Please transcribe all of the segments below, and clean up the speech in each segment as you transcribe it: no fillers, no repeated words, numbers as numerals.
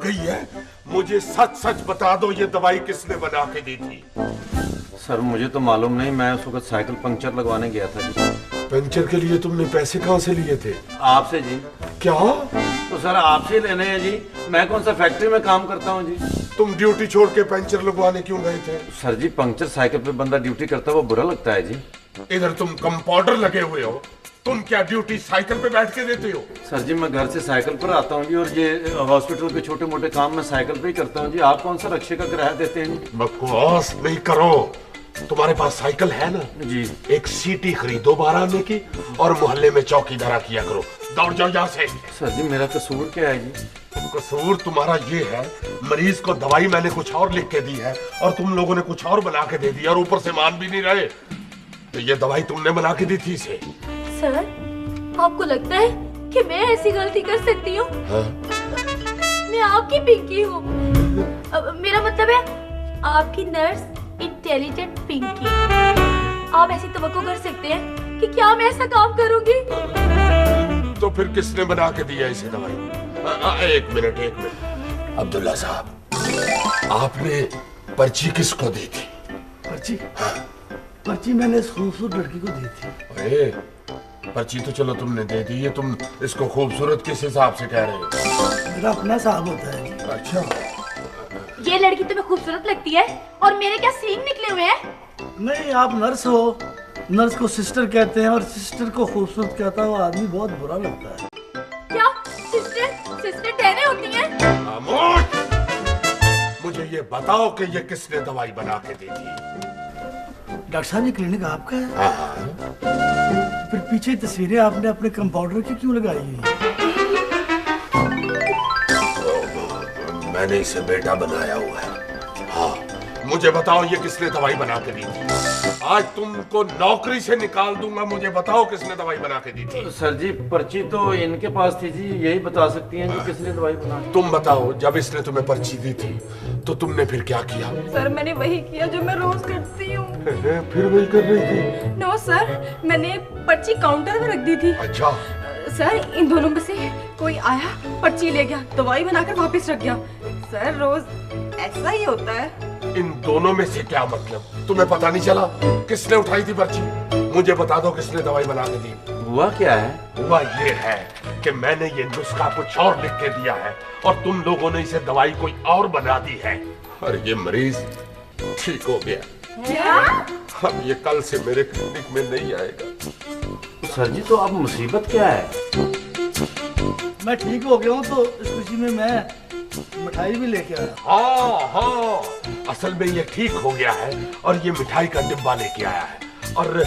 गई है? मुझे सच सच बता दो, ये दवाई किसने बना के दी थी? सर मुझे तो मालूम नहीं, मैं उस वक्त साइकिल पंक्चर लगवाने गया था जी। पंक्चर के लिए तुमने पैसे कहाँ से लिए थे? आपसे जी। क्या? तो सर आपसे लेने हैं जी, मैं कौन सा फैक्ट्री में काम करता हूँ जी। तुम ड्यूटी छोड़ के पंक्चर लगवाने क्यों गए थे? सर जी पंक्चर साइकिल पे बंदा ड्यूटी करता है वो बुरा लगता है जी। इधर तुम कंपाउंडर लगे हुए हो, तुम क्या ड्यूटी साइकिल पे बैठ के देते हो? सर जी मैं घर से साइकिल पर आता हूँ जी, और ये हॉस्पिटल के छोटे मोटे काम मैं साइकिल पे ही करता हूँ जी। आप कौन सा रक्षे का किराया देते हैं जी? बकवास नहीं करो, तुम्हारे पास साइकिल है ना जी। एक सीटी खरीदो 12 आने की और मोहल्ले में चौकीदारा किया करो। दौड़ जाओ यहाँ से। सर जी मेरा कसूर क्या है जी? कसूर तुम्हारा ये है, मरीज को दवाई मैंने कुछ और लिख के दी है और तुम लोगों ने कुछ और बना के दे दिया, और ऊपर से मान भी नहीं रहे। तो ये दवाई तुमने बना के दी थी इसे। सर आपको लगता है कि मैं ऐसी गलती कर सकती हूँ? मैं आपकी पिंकी हूँ। मेरा मतलब है आपकी नर्स इंटेलिजेंट पिंकी। आप ऐसी तवक्को कर सकते हैं कि क्या मैं ऐसा काम करूंगी? तो फिर किसने बना के दिया इसे दवाई? एक मिनट अब्दुल्ला साहब, आपने पर्ची किसको दी थी? पर्ची? पर्ची मैंने इस खूबसूरत लड़की को दी थी। अरे पर्ची तो चलो तुमने दे दी है, तुम इसको खूबसूरत किस हिसाब से कह रहे हो? मेरा अपना साहब होता है। अच्छा, ये लड़की तुम्हें खूबसूरत लगती है और मेरे क्या सींग निकले हुए हैं? नहीं, आप नर्स हो, नर्स को सिस्टर कहते हैं और सिस्टर को खूबसूरत कहता हुआ आदमी बहुत बुरा लगता है। क्या सिस्टर टहने होती हैं? खामोश! मुझे ये बताओ कि ये किसने दवाई बना के दी थी? डॉक्टर साहब ये क्लिनिक आपका है? हाँ। फिर पीछे तस्वीरें आपने अपने कंपाउंडर की क्यों लगाई हुई? मैंने इसे बेटा बनाया हुआ है। हाँ, मुझे बताओ ये किसने दवाई बना के दी थी? आज तुमको नौकरी से निकाल दूंगा। मुझे बताओ किसने दवाई बना के दी थी? सर जी पर्ची तो इनके पास थी जी, यही बता सकती हैं जी किसने दवाई बना। तुम बताओ, जब इसने तुम्हें पर्ची दी थी तो तुमने फिर क्या किया? सर मैंने वही किया जो मैं रोज करती हूँ। फिर वही कर रही थी? नो सर, मैंने पर्ची काउंटर में रख दी थी। अच्छा। सर इन दोनों में से कोई आया, पर्ची ले गया, दवाई बनाकर वापस रख गया। सर रोज ऐसा ही होता है। इन दोनों में से क्या मतलब? तुम्हें पता नहीं चला किसने उठाई थी पर्ची? मुझे बता दो किसने दवाई बना के दी। हुआ क्या है? हुआ ये है कि मैंने ये नुस्खा कुछ और लिख के दिया है और तुम लोगों ने इसे दवाई कोई और बना दी है, और ये मरीज ठीक हो गया। क्या? अब ये कल से मेरे क्लिनिक में नहीं आएगा। सर जी तो अब मुसीबत क्या है? मैं ठीक हो गया हूँ तो इस खुशी में मैं मिठाई भी लेके आया। हाँ हाँ, असल में ये ठीक हो गया है और ये मिठाई का डिब्बा लेके आया है, और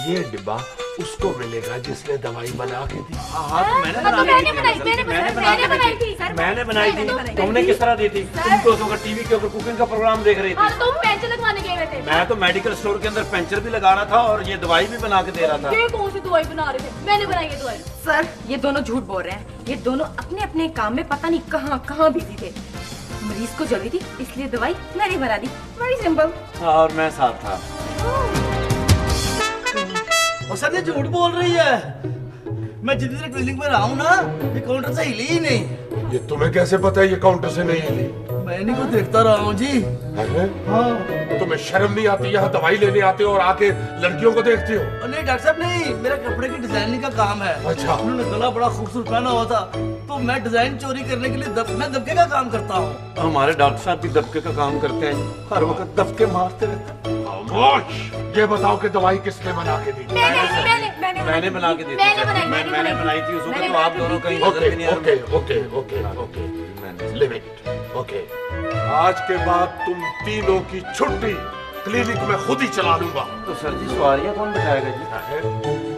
ये डिब्बा उसको मिलेगा जिसने दवाई बना के दी। हाँ तो मैंने बनाई थी। तुमने किस तरह दी थी? तुम तो उस वक्त टीवी के ऊपर कुकिंग का प्रोग्राम देख रही थी। तुम पेंचर लगवाने गए हुए थे। मैं तो मेडिकल स्टोर के अंदर पेंचर भी लगा रहा था और ये दवाई भी बना के दे रहा था। ये कौन सी दवाई बना रहे थे? मैंने बनाई ये दवाई। सर ये दोनों झूठ बोल रहे हैं। ये दोनों अपने अपने काम में पता नहीं कहाँ बिजी थे। मरीज को जल्दी थी इसलिए दवाई मैंने बना दी। Very simple. और मैं साथ था। और सर ये झूठ बोल रही है। मैं जितनी देर क्लिनिक में रहा हूँ ना, ये काउंटर से हिली ही नहीं। ये तुम्हें कैसे पता है ये काउंटर से नहीं हिली? मैं इन्हीं को देखता रहा हूँ जी। अरे हाँ। तुम्हें शर्म नहीं आती? यहाँ दवाई लेने आते हो और आके लड़कियों को देखते हो? नहीं डॉक्टर साहब नहीं, मेरा कपड़े की डिजाइनिंग का काम है। अच्छा। उन्होंने गला बड़ा खूबसूरत पहना हुआ था तो मैं डिजाइन चोरी करने के लिए मैं दबके का काम करता हूँ। हमारे डॉक्टर साहब भी दबके का काम करते हैं, हर वक्त दबके मारते रहते हैं। खामोश! ये बताओ कि दवाई किसने बना के दी? मैंने बना के दी थी। मैंने बनाई थी उस वक्त, तो आप दोनों कहीं नजर भी नहीं आ रहे। Okay, limit. ओके, आज के बाद तुम तीनों की छुट्टी क्लिनिक में खुद ही चला लूंगा। तो सर जी सवारियाँ कौन बैठाएगा जी?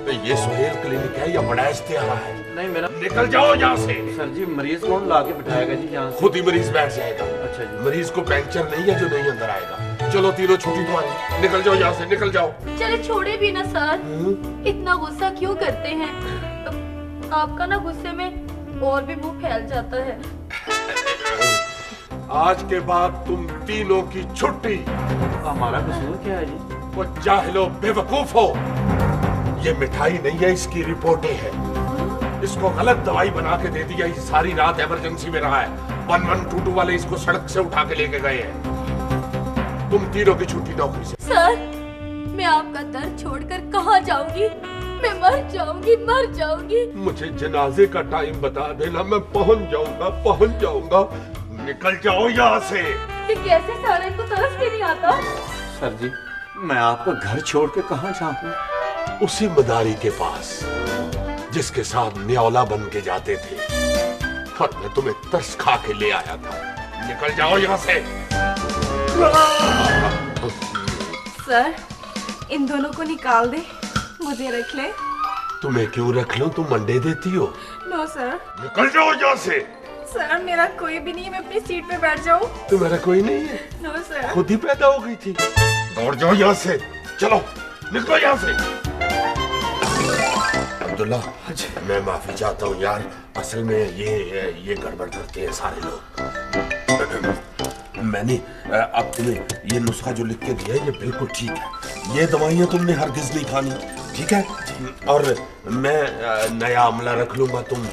तो ये सुहेल क्लिनिक है या बड़ा इश्तेहारा है? नहीं मेरा। निकल जाओ यहाँ से। सर जी मरीज कौन ला के बैठाएगा जी यहाँ से? खुद ही मरीज बैठ जाएगा। अच्छा जी। मरीज को पेंचर नहीं है जो नहीं अंदर आएगा। चलो तीनों छुट्टी तुम्हारी, निकल जाओ यहाँ से, निकल जाओ। चले छोड़े भी ना सर, इतना गुस्सा क्यों करते हैं? आपका ना गुस्से में और भी मुंह फैल जाता है। आज के बाद तुम तीनों की छुट्टी। हमारा कसूर क्या है जी? वो जाहिलो बेवकूफ हो, ये मिठाई नहीं है, इसकी रिपोर्टें हैं। इसको गलत दवाई बना के दे दिया। ये सारी रात इमरजेंसी में रहा है। 1122 वाले इसको सड़क से उठा के लेके गए हैं। तुम तीनों की छुट्टी नौकरी से। सर, मैं आपका दर्द छोड़कर कहाँ जाऊंगी? मैं मर जाऊंगी। मुझे जनाजे का टाइम बता देना, मैं पहुंच जाऊंगा। निकल जाओ यहाँ से। ये कैसे सर? इनको तरस भी नहीं आता। सर जी, मैं आपका घर छोड़ के कहाँ जाऊँ? उसी मदारी के पास जिसके साथ न्योला बन के जाते थे, और मैं तुम्हें तरस खा के ले आया था। निकल जाओ यहाँ से। सर, इन दोनों को निकाल दे, मुझे रख ले। तुम्हें क्यों रख लूं? तुम अंडे देती हो। No sir. निकल जाओ यहाँ से। सर, मेरा कोई भी नहीं है, मैं अपनी सीट पे बैठ जाऊं। तुम्हारा कोई नहीं है? No sir. खुद ही पैदा हो गई थी। दौड़ जाओ यहाँ से। चलो निकलो यहाँ से। अब्दुल्ला, मैं माफी चाहता हूँ यार, असल में ये गड़बड़ करते हैं सारे लोग। मैंने अब तुम्हें ये नुस्खा जो लिख के दिया है, ये बिल्कुल ठीक है। ये दवाइयाँ तुमने हरगिज नहीं खानी, ठीक है? और मैं नया अमला रख लूंगा। तुम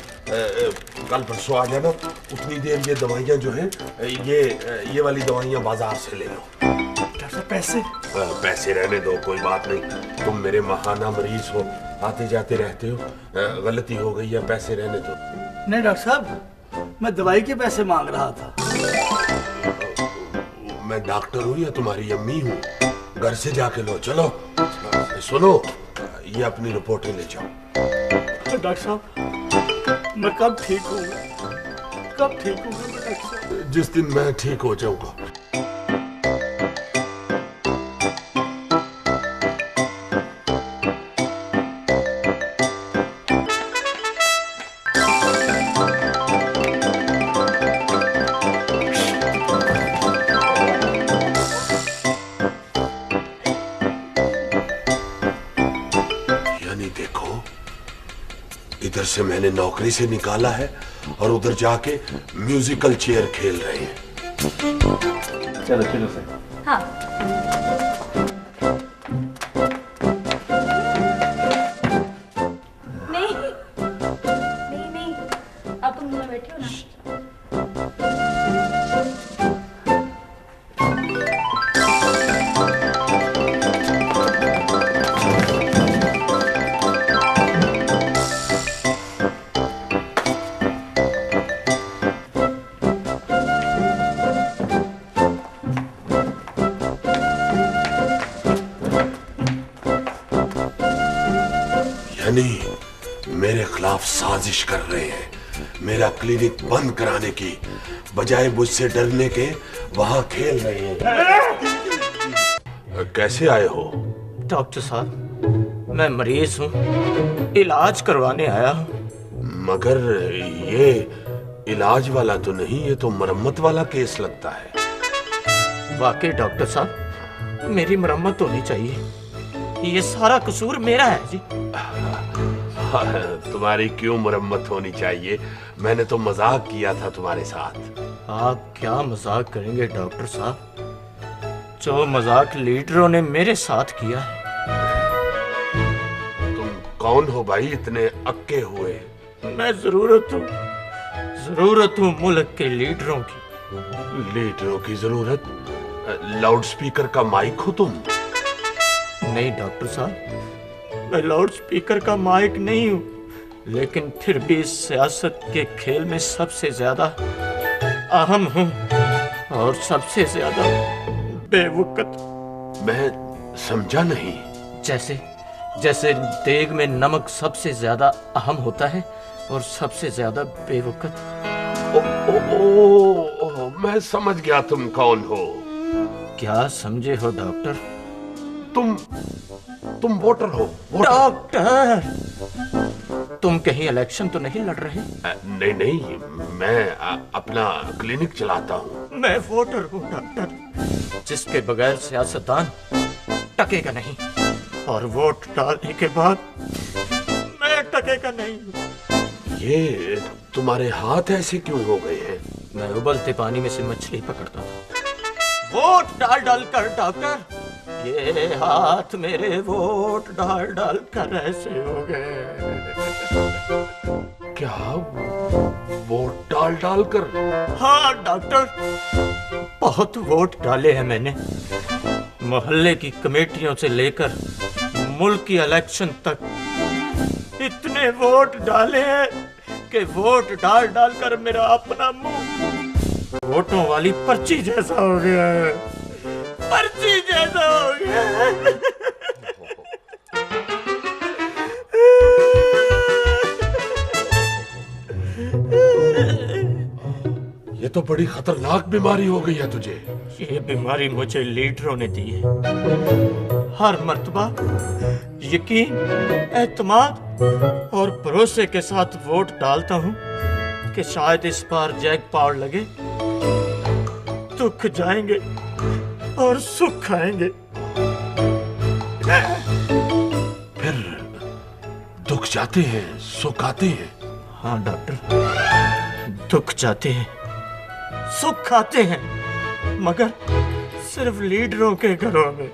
कल परसों आ जाना। उतनी देर ये दवाइयाँ जो हैं, ये वाली दवाइयाँ बाजार से ले लो। डॉक्टर साहब, पैसे? पैसे रहने दो, कोई बात नहीं। तुम मेरे महाना मरीज हो, आते जाते रहते हो। गलती हो गई है, पैसे रहने दो। नहीं डॉक्टर साहब, मैं दवाई के पैसे मांग रहा था। मैं डॉक्टर हूँ या तुम्हारी अम्मी हूँ? घर से जाके लो। चलो सुनो, ये अपनी रिपोर्टें ले जाओ। डॉक्टर साहब, मैं कब ठीक होऊंगा? डॉक्टर साहब? जिस दिन मैं ठीक हो जाऊंगा। इधर से मैंने नौकरी से निकाला है और उधर जाके म्यूजिकल चेयर खेल रहे हैं। चलो सर। हाँ। नहीं, अब तुम यहाँ बैठे हो ना। मेरे खिलाफ साजिश कर रहे हैं। मेरा क्लिनिक बंद कराने की बजाय मुझसे डरने के वहां खेल रहे हैं। कैसे आए हो? डॉक्टर साहब, मैं मरीज हूँ, इलाज करवाने आया हूँ। मगर ये इलाज वाला तो नहीं, ये तो मरम्मत वाला केस लगता है। वाकई डॉक्टर साहब, मेरी मरम्मत होनी चाहिए। ये सारा कसूर मेरा है जी। तुम्हारी क्यों मरम्मत होनी चाहिए? मैंने तो मजाक किया था तुम्हारे साथ। आप क्या मजाक करेंगे डॉक्टर साहब? जो मजाक लीडरों ने मेरे साथ किया है। तुम कौन हो भाई, इतने अक्के हुए? मैं जरूरत हूँ मुल्क के लीडरों की। लीडरों की जरूरत? लाउड स्पीकर का माइक हो तुम? नहीं डॉक्टर साहब, मैं लाउड स्पीकर का माइक नहीं हूँ, लेकिन फिर भी सियासत के खेल में सबसे ज्यादा अहम हूँ और सबसे ज्यादा बेवकत। मैं समझा नहीं। जैसे देग में नमक सबसे ज्यादा अहम होता है और सबसे ज्यादा बेवकत। ओ, मैं समझ गया तुम कौन हो। क्या समझे हो डॉक्टर? तुम वोटर हो? डॉक्टर, तुम कहीं इलेक्शन तो नहीं लड़ रहे? नहीं, मैं अपना क्लिनिक चलाता हूँ। मैं वोटर हूँ डॉक्टर, जिसके बगैर सियासतदान टकेगा नहीं, और वोट डालने के बाद मैं टकेगा नहीं। ये तुम्हारे हाथ ऐसे क्यों हो गए हैं? मैं उबलते पानी में से मछली पकड़ता था। वोट डाल कर डॉक्टर, ये हाथ मेरे वोट डाल कर ऐसे हो गए। क्या वोट डाल डाल कर? हाँ डॉक्टर, बहुत वोट डाले हैं मैंने। मोहल्ले की कमेटियों से लेकर मुल्क की इलेक्शन तक इतने वोट डाले हैं कि वोट डाल डाल कर मेरा अपना मुंह वोटों वाली पर्ची जैसा हो गया है। पर्ची जैसा हो गया है। ये तो बड़ी खतरनाक बीमारी हो गई है तुझे। ये बीमारी मुझे लीडरों ने दी है। हर मर्तबा यकीन, एतमाद और भरोसे के साथ वोट डालता हूँ कि शायद इस बार जैकपॉट लगे, दुख जाएंगे और सुख आएंगे। फिर दुख जाते हैं, सुख आते हैं। हाँ डॉक्टर, दुख जाते हैं, सुख आते हैं, मगर सिर्फ लीडरों के घरों में।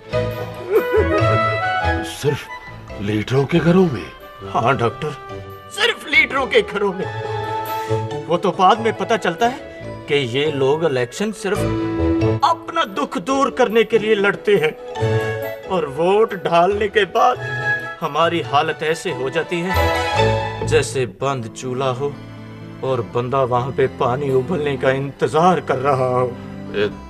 सिर्फ लीडरों के घरों में? हाँ डॉक्टर, सिर्फ लीडरों के घरों में। वो तो बाद में पता चलता है कि ये लोग इलेक्शन सिर्फ अपना दुख दूर करने के लिए लड़ते हैं, और वोट डालने के बाद हमारी हालत ऐसे हो जाती है जैसे बंद चूल्हा हो और बंदा वहां पे पानी उबलने का इंतजार कर रहा हो।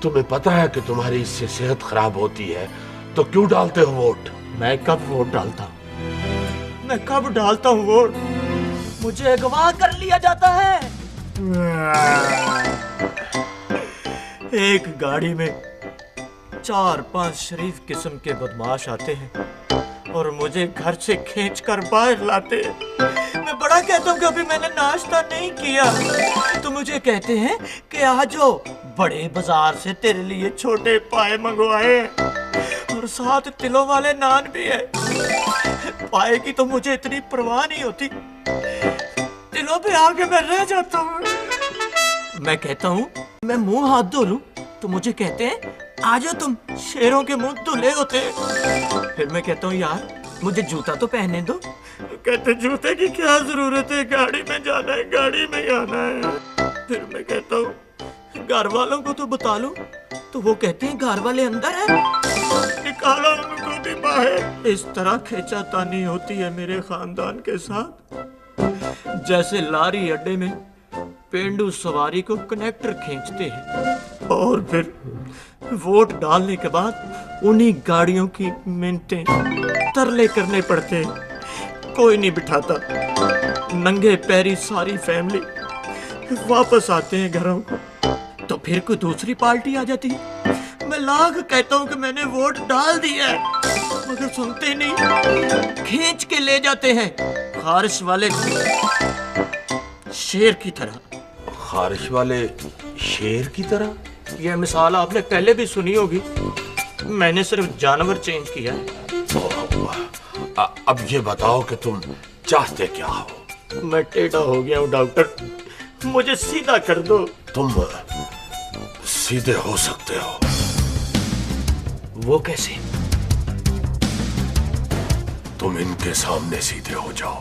तुम्हें पता है कि तुम्हारी इससे सेहत खराब होती है, तो क्यों डालते हो वोट? मैं कब वोट डालता हूँ? मैं कब डालता हूँ वोट? मुझे अगवा कर लिया जाता है। एक गाड़ी में 4-5 शरीफ किस्म के बदमाश आते हैं और मुझे घर से खींचकर बाहर लाते हैं। मैं बड़ा कहता हूँ कि अभी मैंने नाश्ता नहीं किया, तो मुझे कहते हैं कि आज जो बड़े बाजार से तेरे लिए छोटे पाए मंगवाए हैं और साथ तिलों वाले नान भी है। पाए की तो मुझे इतनी परवाह नहीं होती, तिलों पे आके मैं रह जाता हूँ। मैं कहता हूँ मैं मुंह हाथ धो लूं, तो मुझे कहते हैं आजो तुम शेरों के मुंह धुले होते। फिर मैं कहता हूँ यार मुझे जूता तो पहनने दो। कहते जूते की क्या जरूरत है, गाड़ी में जाना है, गाड़ी में ही आना है। फिर मैं कहता हूँ घर वालों को तो बता लो, तो वो कहते हैं घर वाले अंदर है, निकालो उनको भी बाहर। इस तरह खींचातानी होती है मेरे खानदान के साथ, जैसे लारी अड्डे में पेंडू सवारी को कनेक्टर खींचते हैं, और फिर वोट डालने के बाद उन्हीं गाड़ियों की मिन्नतें तरले करने पड़ते हैं। कोई नहीं बिठाता, नंगे पैरी सारी फैमिली वापस आते हैं घरों को, तो फिर कोई दूसरी पार्टी आ जाती है। मैं लाख कहता हूँ कि मैंने वोट डाल दिया है, मगर सुनते नहीं, खींच के ले जाते हैं खारिश वाले शेर की तरह। खारिश वाले शेर की तरह? यह मिसाल आपने पहले भी सुनी होगी, मैंने सिर्फ जानवर चेंज किया है। अब ये बताओ कि तुम चाहते क्या हो? मैं टेढ़ा हो गया हूँ डॉक्टर, मुझे सीधा कर दो। तुम सीधे हो सकते हो। वो कैसे? तुम इनके सामने सीधे हो जाओ।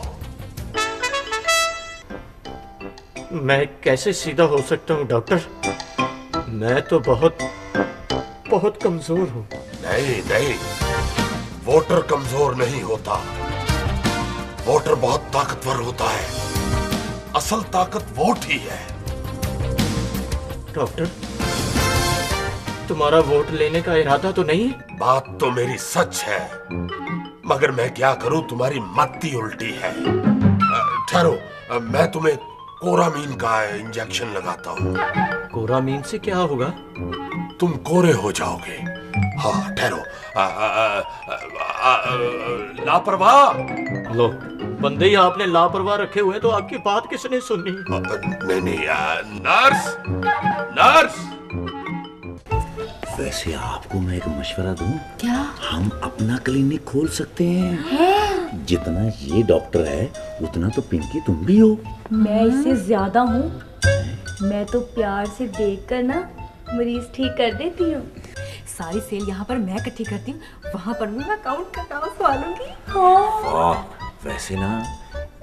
मैं कैसे सीधा हो सकता हूँ डॉक्टर? मैं तो बहुत कमजोर हूँ। नहीं नहीं, वोटर कमजोर नहीं होता, वोटर बहुत ताकतवर होता है। असल ताकत वोट ही है। डॉक्टर, तुम्हारा वोट लेने का इरादा तो नहीं है? बात तो मेरी सच है, मगर मैं क्या करूं, तुम्हारी मत्ती उल्टी है। ठहरो, मैं तुम्हें कोरामीन का इंजेक्शन लगाता हूँ। कोरामीन से क्या होगा? तुम कोरे हो जाओगे। हाँ ठहरो। लापरवाह। लो, बंदे ही आपने लापरवाह रखे हुए, तो आपकी बात किसने सुननी? नहीं नहीं, नर्स नर्स। वैसे आपको मैं एक मशवरा दूं? क्या? हम अपना क्लिनिक खोल सकते हैं। जितना ये डॉक्टर है उतना तो पिंकी तुम भी हो। मैं इससे ज्यादा हूँ। मैं तो प्यार से देखकर ना मरीज ठीक कर देती हूँ। सारी सेल यहाँ पर मैं इकट्ठी करती हूँ, वहाँ पर भी मैं काउंट करना संभालूंगी। वाह, वैसे ना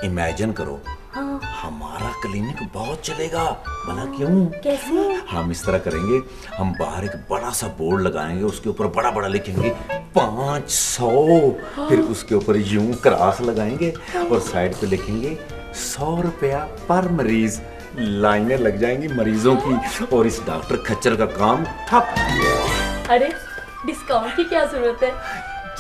इमेजिन करो हमारा क्लिनिक बहुत चलेगा। भला क्यों? कैसे? हम इस तरह करेंगे, हम बाहर एक बड़ा सा बोर्ड लगाएंगे, उसके ऊपर बड़ा बड़ा लिखेंगे 500, फिर उसके ऊपर यूं क्रॉस लगाएंगे और साइड पे लिखेंगे 100 रुपया पर मरीज। लाइनें लग जाएंगी मरीजों की और इस डॉक्टर खच्चर का काम ठप। अरे डिस्काउंट की क्या जरूरत है?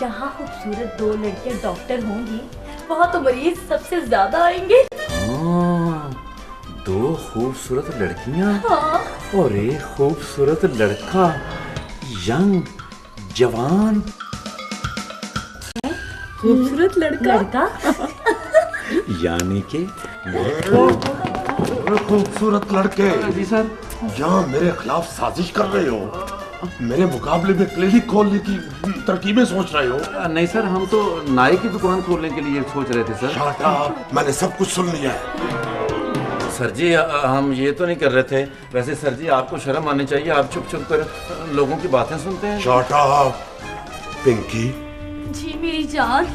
जहाँ खूबसूरत 2 लड़कियां डॉक्टर होंगी वहाँ तो मरीज सबसे ज्यादा आएंगे। हाँ, 2 खूबसूरत लड़कियां हाँ। और एक खूबसूरत लड़का, यंग जवान। खूबसूरत लड़का यानी कि खूबसूरत लड़के जी सर। यहाँ मेरे खिलाफ साजिश कर रहे हो, मेरे मुकाबले में क्लिनिक खोलने की तरकीबें सोच रहे हो। नहीं सर, हम तो नाई की दुकान खोलने के लिए सोच रहे थे सर। Shut up, मैंने सब कुछ सुन लिया है। सर जी हम ये तो नहीं कर रहे थे। वैसे सर जी आपको शर्म आनी चाहिए, आप चुप चुप कर लोगों की बातें सुनते हैं। Shut up, Pinky. जी मेरी जान।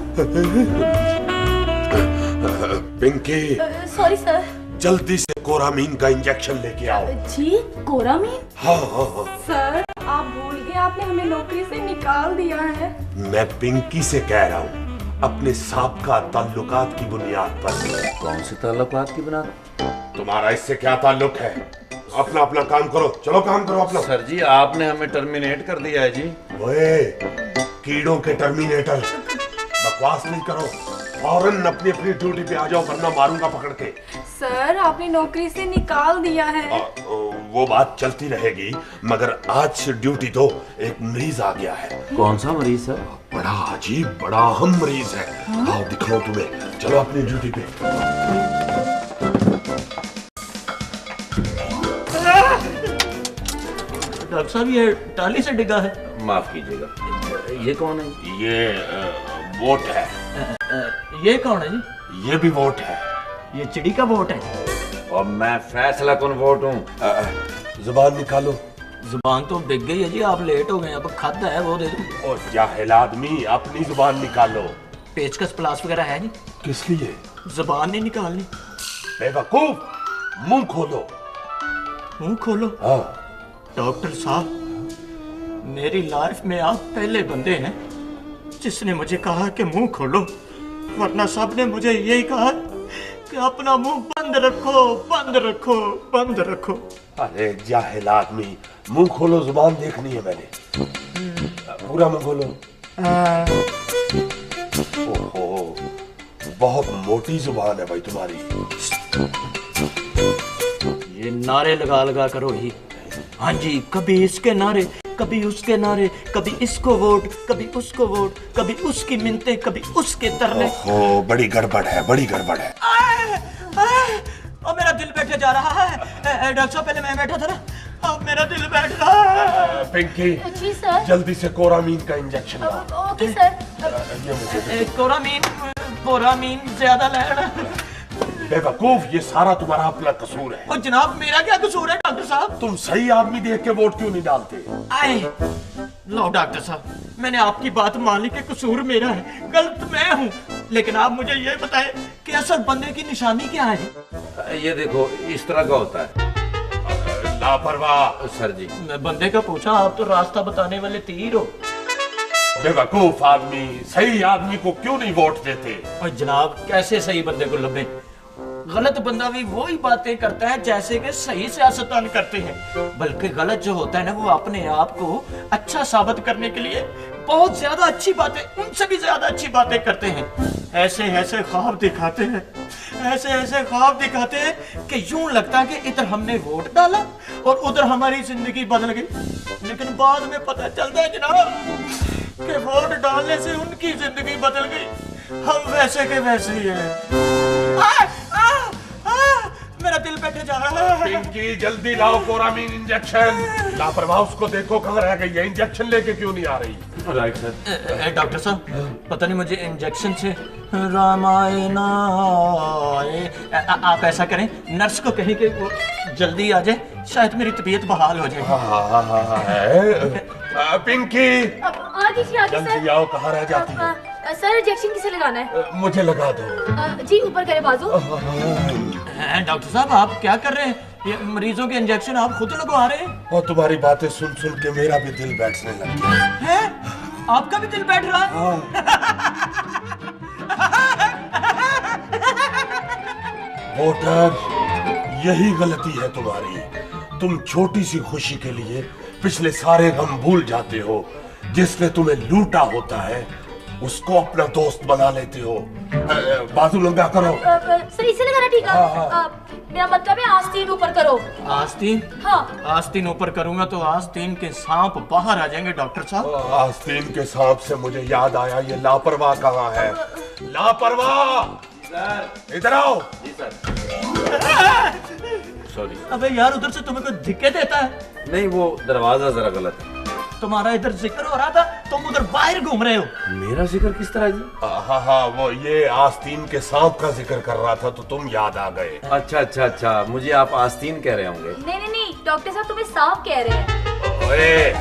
Pinky, sorry sir. जल्दी से कोरामीन का इंजेक्शन लेके आओ। जी कोरामीन? हाँ हाँ हाँ। सर आप भूल गए, आपने हमें नौकरी से निकाल दिया है। मैं पिंकी से कह रहा हूँ, अपने साबका ताल्लुकात की बुनियाद पर। कौन से ताल्लुकात की बना? तुम्हारा इससे क्या ताल्लुक है? अपना अपना काम करो, चलो काम करो अपना। सर जी आपने हमें टर्मिनेट कर दिया है जी। ओए, कीड़ों के टर्मिनेटर, बकवास नहीं करो, फौरन अपनी अपनी ड्यूटी पे आ जाओ वरना मारूंगा पकड़ के। सर आपने नौकरी से निकाल दिया है। वो बात चलती रहेगी, मगर आज ड्यूटी तो एक मरीज आ गया है। कौन सा मरीज सर? बड़ा अजीब, बड़ा अहम मरीज है। आओ दिखाओ तुम्हें, चलो अपनी ड्यूटी पे। डॉक्टर साहब ये टाली से डिगा है। माफ कीजिएगा, ये कौन है? ये वोट है। ये कौन है जी? ये भी वोट है। ये चिड़ी का वोट है। और मैं फैसला कौन वोट हूँ? जुबान निकालो। जुबान तो बिक गई है जी, आप लेट हो गए, अब खाता है वो दे दो। और जाहिल आदमी, अपनी जुबान निकालो। पेचकस प्लास वगैरह है जी? किस लिए? जुबान नहीं निकालनी। बेवकूफ, मुंह खोलो। मुंह खोलो? हाँ। डॉक्टर साहब, मेरी लाइफ में आप पहले बंदे हैं जिसने मुझे कहा कि मुंह खोलो, वरना सबने मुझे यही कहा कि अपना मुंह बंद रखो, बंद रखो, बंद रखो। अरे जाहिल आदमी, मुंह खोलो, जुबान देखनी है मैंने। पूरा मुंह खोलो। ओहो, बहुत मोटी जुबान है भाई तुम्हारी। ये नारे लगा लगा करो ही। हाँ जी, कभी इसके नारे, कभी उसके नारे, कभी इसको वोट, कभी उसको वोट, कभी उसकी मिन्नतें, कभी उसके तरले। ओहो, बड़ी गड़बड़ है, बड़ी गड़बड़ है। अब मेरा दिल बैठे जा रहा है। डॉक्टर साहब पहले मैं बैठा था ना, अब मेरा दिल बैठ रहा है। पिंकी, जी सर। जल्दी से कोरामीन का इंजेक्शन लाओ। Okay sir. ये मुझे कोरामीन ज्यादा लेना। बेवकूफ, ये सारा तुम्हारा अपना कसूर है। और जनाब मेरा क्या कसूर है डॉक्टर साहब? तुम सही आदमी देख के वोट क्यों नहीं डालते? आए लो डॉक्टर साहब, मैंने आपकी बात मान ली कि कसूर मेरा है, गलत मैं हूँ, लेकिन आप मुझे ये बताएं कि असल बंदे की निशानी क्या है? ये देखो इस तरह का होता है। लापरवाह। सर जी मैं बंदे का पूछा, आप तो रास्ता बताने वाले तीर हो। बेवकूफ आदमी, सही आदमी को क्यों नहीं वोट देते? और जनाब कैसे सही बंदे को लभे? गलत बंदा भी वही बातें करता है जैसे कि सही सियासतदान करते हैं, बल्कि गलत जो होता है ना वो अपने आप को अच्छा साबित करने के लिए बहुत ज्यादा अच्छी बातें, उनसे भी ज्यादा अच्छी बातें करते हैं। ऐसे ऐसे ख्वाब दिखाते हैं, ऐसे ऐसे ख्वाब दिखाते हैं कि यूं लगता है कि इधर हमने वोट डाला और उधर हमारी जिंदगी बदल गई। लेकिन बाद में पता चलता है जनाब कि वोट डालने से उनकी जिंदगी बदल गई, हम वैसे के वैसे ही हैं। मेरा दिल बैठे जा रहा है। पिंकी, जल्दी लाओ कोरामीन इंजेक्शन। लापरवाह, उसको देखो कहाँ रह गई है, इंजेक्शन लेके क्यों नहीं आ रही? Right sir. डॉक्टर साहब पता नहीं मुझे इंजेक्शन से रामायण आए। आप ऐसा करें, नर्स को कहें कि वो जल्दी आ जाए, शायद मेरी तबीयत बहाल हो जाए। पिंकी, अब आ दीजिए, आगे सर। जल्दी आओ, कहाँ रह जाती है? सर इंजेक्शन किसे लगाना है? मुझे लगा दो। जी ऊपर करे बाजू। डॉक्टर साहब आप क्या कर रहे हैं? ये मरीजों के इंजेक्शन आप खुद लगवा रहे हैं? और तुम्हारी बातें सुन सुन के मेरा भी दिल बैठने लग गया हैं? आपका भी दिल बैठ रहा है? वोटर, यही गलती है तुम्हारी। तुम छोटी सी खुशी के लिए पिछले सारे गम भूल जाते हो। जिसने तुम्हें लूटा होता है उसको अपना दोस्त बना लेते हो। बाजू लंबा करो। सर इसे लगाना ठीक है। मेरा मतलब है आस्तीन ऊपर करो। आस्तीन? हाँ। आस्तीन ऊपर करूंगा तो आस्तीन के सांप बाहर आ जाएंगे डॉक्टर साहब। आस्तीन के सांप से मुझे याद आया, ये लापरवाह कहाँ है? लापरवाह, इधर आओ। सॉरी। अबे यार उधर से तुम्हें कोई दिक्कत देता है? नहीं, वो दरवाजा जरा गलत है। तुम्हारा इधर जिक्र हो रहा था, तुम उधर बाहर घूम रहे हो। मेरा जिक्र किस तरह जी? हाँ, वो ये आस्तीन के सांप का जिक्र कर रहा था तो तुम याद आ गए। अच्छा, मुझे आप आस्तीन कह रहे होंगे। नहीं डॉक्टर साहब तुम्हें सांप कह रहे हैं। ओए,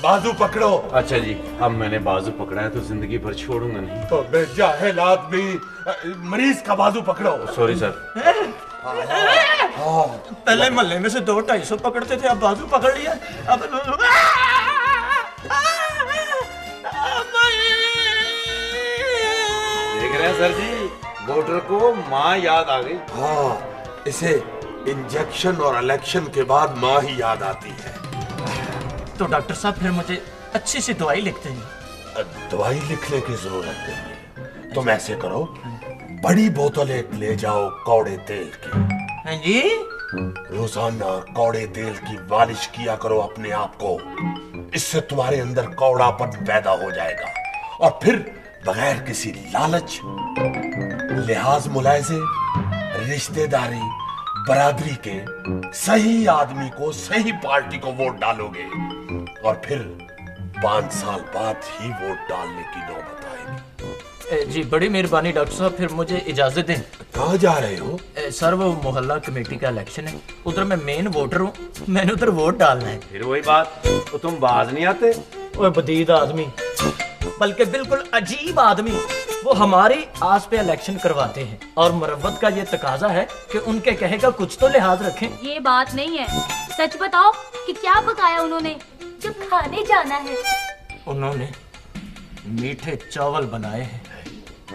बाजू पकड़ो। अच्छा जी, अब मैंने बाजू पकड़ा है तो जिंदगी भर छोड़ूंगा नहीं। तो बेजाहिल आदमी, मरीज का बाजू पकड़ो। Sorry sir. पहले मोहल्ले में से 200-250 पकड़ते थे, अब बाजू पकड़ लिया। अब देख रहे हैं सर जी, वोटर को माँ याद आ गई। हाँ, इसे इंजेक्शन और इलेक्शन के बाद माँ ही याद आती है। तो डॉक्टर साहब फिर मुझे अच्छी सी दवाई लिखते हैं। दवाई लिखने की जरूरत नहीं है। तुम ऐसे करो, बड़ी बोतल एक ले जाओ कौड़े तेल की। हाँ जी? रोजाना कौड़े तेल की मालिश किया करो अपने आप को। इससे तुम्हारे अंदर कौड़ापन पैदा हो जाएगा और फिर बगैर किसी लालच, लिहाज मुलायजे, रिश्तेदारी, बरादरी के सही आदमी को, सही पार्टी को वोट डालोगे और फिर 5 साल बाद ही वोट डालने की नौबत आएगी। जी बड़ी मेहरबानी डॉक्टर साहब, फिर मुझे इजाजत दें। कहाँ जा रहे हो? सर वो मोहल्ला कमेटी का इलेक्शन है, उधर मैं मेन वोटर हूँ, मैंने उधर वोट डालना है। फिर वही बात, तो तुम बाज नहीं आते? ओए बदीद आदमी, बल्कि बिल्कुल अजीब आदमी, वो हमारी आस पे इलेक्शन करवाते हैं और मुरव्वत का ये तकाजा है कि उनके कहे का कुछ तो लिहाज रखें। ये बात नहीं है, सच बताओ कि क्या पकाया उन्होंने जब खाने जाना है? उन्होंने मीठे चावल बनाए हैं।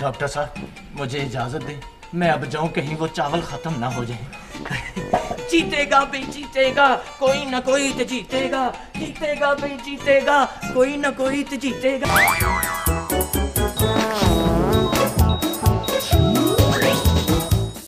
डॉक्टर साहब मुझे इजाजत दें, मैं अब जाऊं, कहीं वो चावल खत्म ना हो जाए। जीतेगा भाई जीतेगा, कोई ना कोई तो जीतेगा, जीतेगा भाई जीतेगा, कोई ना कोई तो जीतेगा।